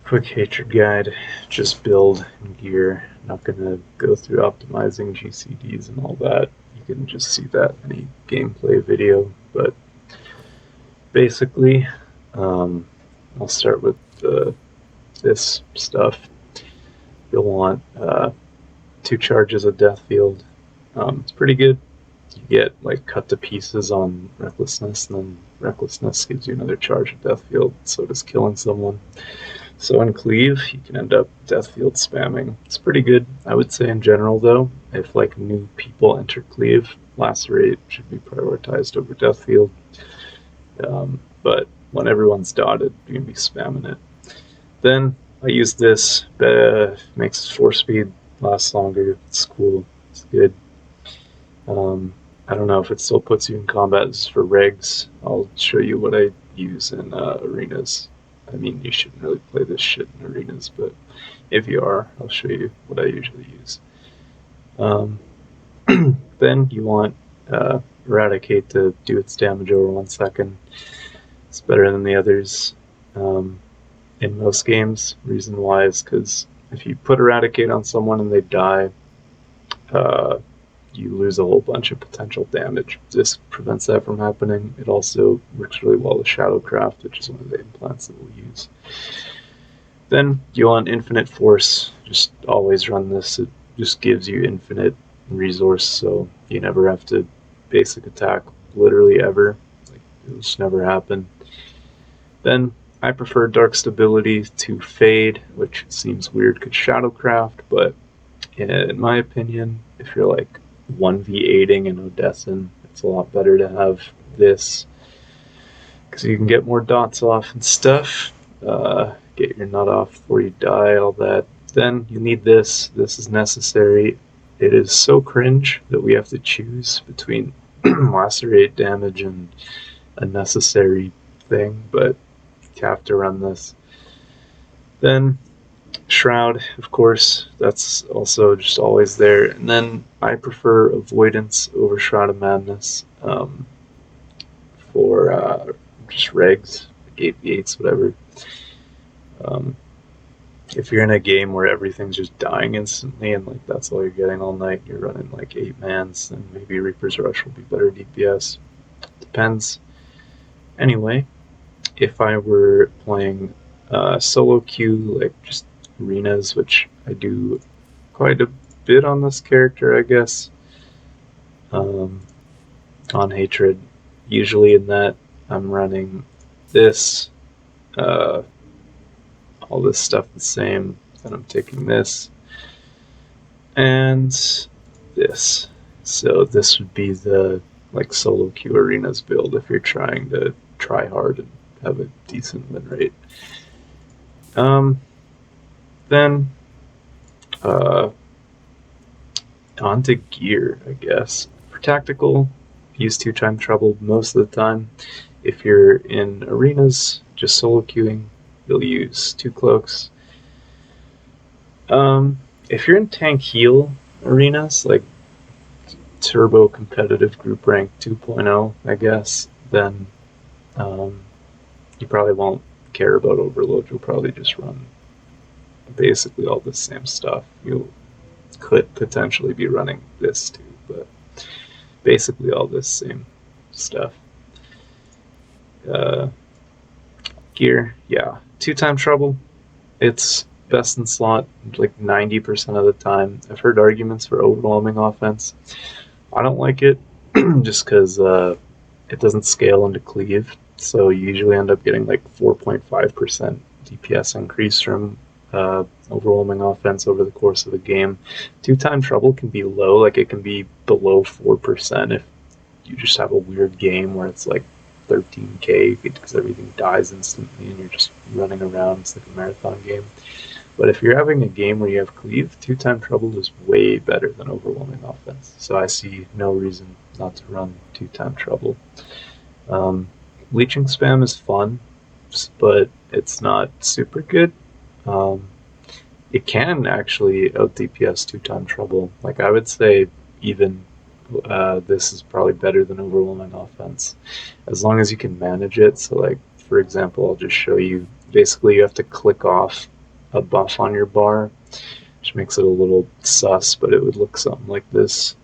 Quick hatred guide, just build and gear. Not gonna go through optimizing GCDs and all that. You can just see that in a gameplay video. But basically, I'll start with this stuff. You'll want 2 charges of Death Field. It's pretty good. You get like cut to pieces on Recklessness, and then Recklessness gives you another charge of Death Field. So does killing someone. So in Cleave, you can end up Death Field spamming. It's pretty good, I would say in general though. If like new people enter Cleave, Lacerate should be prioritized over Death Field. But when everyone's dotted, you're gonna be spamming it. Then I use this, makes 4 speed last longer. It's cool, it's good. I don't know if it still puts you in combat. This is for regs. I'll show you what I use in arenas. I mean, you shouldn't really play this shit in arenas, but if you are, I'll show you what I usually use. Then you want Eradicate to do its damage over 1 second. It's better than the others in most games. Reason why is because if you put Eradicate on someone and they die, you lose a whole bunch of potential damage. This prevents that from happening. It also works really well with Shadowcraft, which is one of the implants that we'll use. Then you want Infinite Force. Just always run this. It just gives you infinite resource, so you never have to basic attack literally ever. Like, it'll just never happen. Then I prefer Dark Stability to Fade, which seems weird because Shadowcraft, but in my opinion, if you're like 1v8ing in Odessen, it's a lot better to have this because you can get more dots off and stuff. Get your nut off before you die, all that. Then you need this. This is necessary. It is so cringe that we have to choose between Lacerate damage and a necessary thing, but you have to run this. Then Shroud, of course, that's also just always there. And then I prefer Avoidance over Shroud of Madness for just regs, like 8v8s, whatever. If you're in a game where everything's just dying instantly and like that's all you're getting all night, you're running like 8 mans, then maybe Reaper's Rush will be better DPS. Depends. Anyway, if I were playing solo queue, like just arenas, which I do quite a bit on this character, I guess, on Hatred, usually in that I'm running this, all this stuff the same, then I'm taking this and this. So this would be the like solo queue arenas build if you're trying to try hard and have a decent win rate. Then on to gear, I guess. For tactical, use 2-time trouble most of the time. If you're in arenas, just solo queuing, you'll use 2 cloaks. If you're in tank heal arenas, like turbo competitive group rank 2.0, I guess, then you probably won't care about overload. You'll probably just run basically all the same stuff. You could potentially be running this too, but basically all this same stuff. Gear, yeah. 2-time trouble, it's best in slot like 90% of the time. I've heard arguments for overwhelming offense. I don't like it just because it doesn't scale into cleave, so you usually end up getting like 4.5% DPS increase from overwhelming offense over the course of the game. 2-time trouble can be low, like it can be below 4% if you just have a weird game where it's like 13k because everything dies instantly and you're just running around. It's like a marathon game. But if you're having a game where you have cleave, 2-time trouble is way better than overwhelming offense. So I see no reason not to run 2-time trouble. Leeching spam is fun, but it's not super good. It can actually out DPS 2-time trouble. Like I would say even this is probably better than overwhelming offense, as long as you can manage it. So like, for example, I'll just show you. Basically, you have to click off a buff on your bar, which makes it a little sus, but it would look something like this.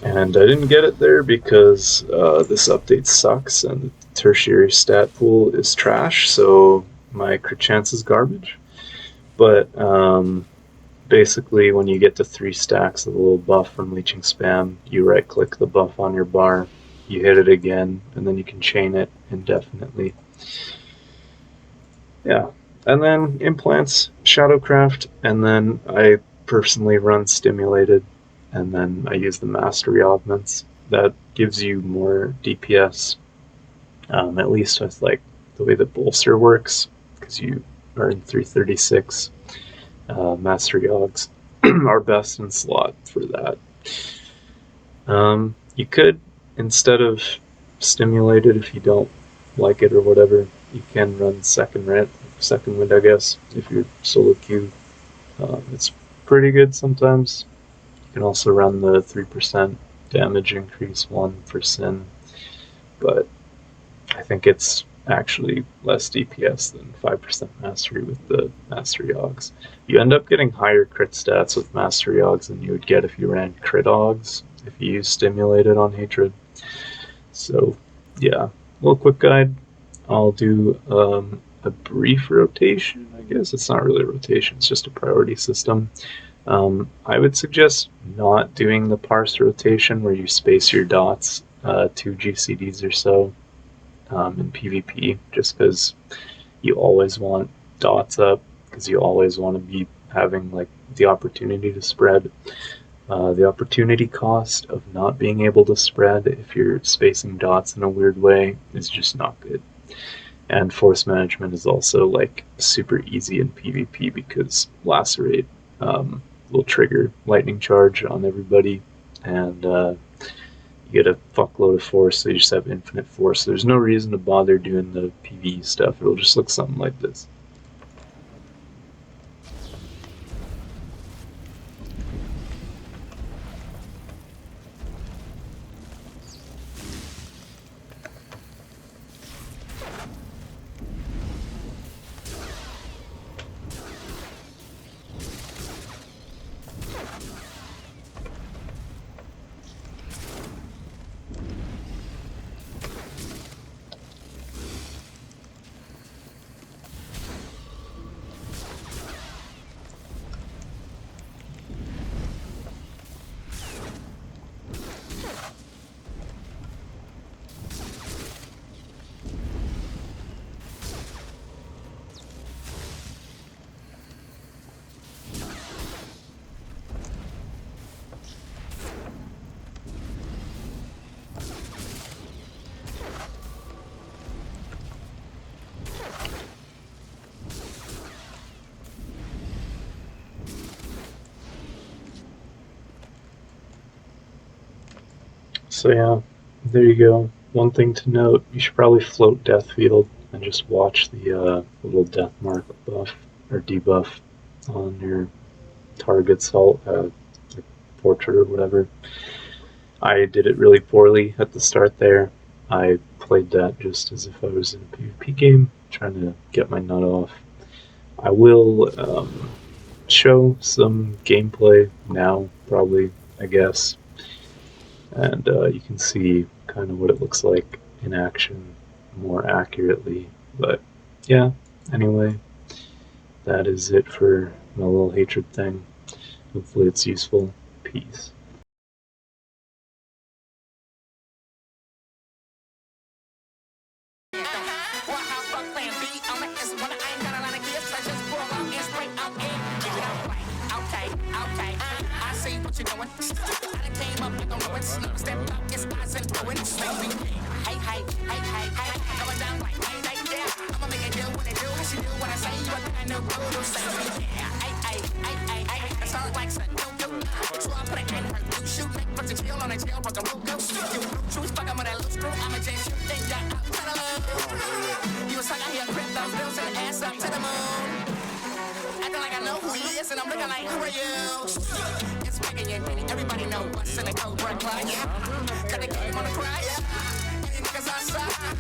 And I didn't get it there because this update sucks and the tertiary stat pool is trash, so my crit chance is garbage. But basically, when you get to 3 stacks of a little buff from Leeching Spam, you right click the buff on your bar, you hit it again, and then you can chain it indefinitely. Yeah, and then implants, Shadowcraft, and then I personally run Stimulated, and then I use the Mastery Augments. That gives you more DPS, at least with like the way the Bolster works, because you are in 336. Mastery Augs are best in slot for that. You could, instead of Stimulated, if you don't like it or whatever, you can run second wind, I guess, if you're solo queue. It's pretty good sometimes. You can also run the 3% damage increase one for Sin, but I think it's actually less DPS than 5% Mastery with the Mastery Augs. You end up getting higher crit stats with Mastery Augs than you would get if you ran crit Augs, if you use Stimulated on Hatred. So, yeah, little quick guide. I'll do a brief rotation, I guess. It's not really a rotation, it's just a priority system. I would suggest not doing the parse rotation where you space your dots 2 GCDs or so in PvP, just because you always want dots up, because you always want to be having like the opportunity to spread. The opportunity cost of not being able to spread if you're spacing dots in a weird way is just not good. And force management is also like super easy in PvP because Lacerate will trigger lightning charge on everybody, and you get a fuckload of force, so you just have infinite force. So there's no reason to bother doing the PvE stuff. It'll just look something like this. So yeah, there you go. One thing to note, you should probably float Deathfield and just watch the little death mark buff or debuff on your target's like portrait or whatever. I did it really poorly at the start there. I played that just as if I was in a PvP game, trying to get my nut off. I will show some gameplay now, probably, I guess. And you can see kind of what it looks like in action more accurately. But yeah, anyway, that is it for my little hatred thing. Hopefully it's useful. Peace. You was talking here, crypto, bills and ass up to the moon. They're like, who are you? It's Megan, yeah, everybody know what's in the Cobra clutch. Got the game on the cry, yeah. Any niggas outside,